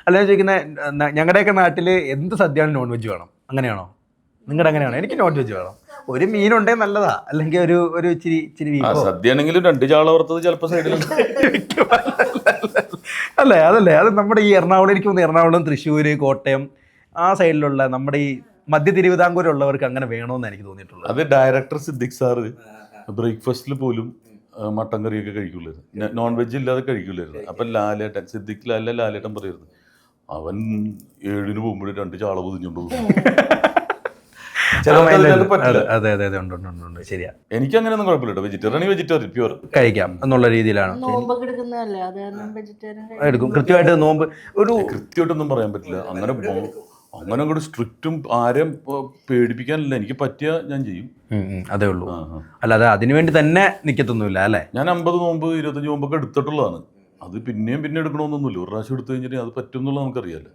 അല്ല ഞാൻ ചോദിക്കുന്നത്, ഞങ്ങളുടെയൊക്കെ നാട്ടിൽ എന്ത് സദ്യയാണ് നോൺ വെജ് വേണം, അങ്ങനെയാണോ? നിങ്ങളുടെ അങ്ങനെയാണോ? എനിക്ക് നോൺ വെജ് വേണം. ഒരു മീനുണ്ടേ നല്ലതാ, അല്ലെങ്കിൽ ഒരു ഇച്ചിരി സദ്യ ആണെങ്കിലും 2 ചാള വറുത്തത് ചിലപ്പോൾ സൈഡിലുണ്ട്. അല്ലേ? അതല്ലേ, അത് നമ്മുടെ ഈ എറണാകുളം, എനിക്ക് തോന്നുന്നു എറണാകുളം, തൃശ്ശൂർ, കോട്ടയം ആ സൈഡിലുള്ള നമ്മുടെ ഈ മധ്യ തിരുവിതാംകൂറുള്ളവർക്ക് അങ്ങനെ വേണമെന്ന് എനിക്ക് തോന്നിയിട്ടുള്ളത്. അത് ഡയറക്ടർ സിദ്ദിഖ് സാറ് ബ്രേക്ക്ഫാസ്റ്റിൽ പോലും മട്ടൻ കറിയൊക്കെ കഴിക്കില്ലായിരുന്നു, നോൺ വെജ് ഇല്ലാതെ കഴിക്കില്ലായിരുന്നു. അപ്പം ലാലേട്ടൻ, സിദ്ദിഖ് ലാലേട്ടൻ പറയരുത്, അവൻ 7 പോകുമ്പോഴും 2 ചാള പൊതിഞ്ഞുകൊണ്ട് പോകും. ശരിയാ. എനിക്ക് അങ്ങനെയൊന്നും കുഴപ്പമില്ല. വെജിറ്റേറിയൻ പ്യൂർ കഴിക്കാം എന്നുള്ള രീതിയിലാണ് എടുക്കും. കൃത്യമായിട്ട് നോമ്പ് ഒരു കൃത്യമായിട്ടൊന്നും പറയാൻ പറ്റില്ല. അങ്ങനെ കൂടെ സ്ട്രിക്റ്റും ആരെയും പേടിപ്പിക്കാനില്ല. എനിക്ക് പറ്റിയ ഞാൻ ചെയ്യും, അതേ ഉള്ളൂ. അല്ലാതെ അതിനുവേണ്ടി തന്നെ നിൽക്കത്തൊന്നുമില്ല അല്ലേ? ഞാൻ 50 നോമ്പ് 25 നോമ്പൊക്കെ എടുത്തിട്ടുള്ളതാണ്. അത് പിന്നെ എടുക്കണമെന്നൊന്നുമില്ല. ഒരു പ്രാവശ്യം എടുത്തു കഴിഞ്ഞിട്ട് അത് പറ്റും എന്നുള്ളത് നമുക്കറിയാമല്ലോ.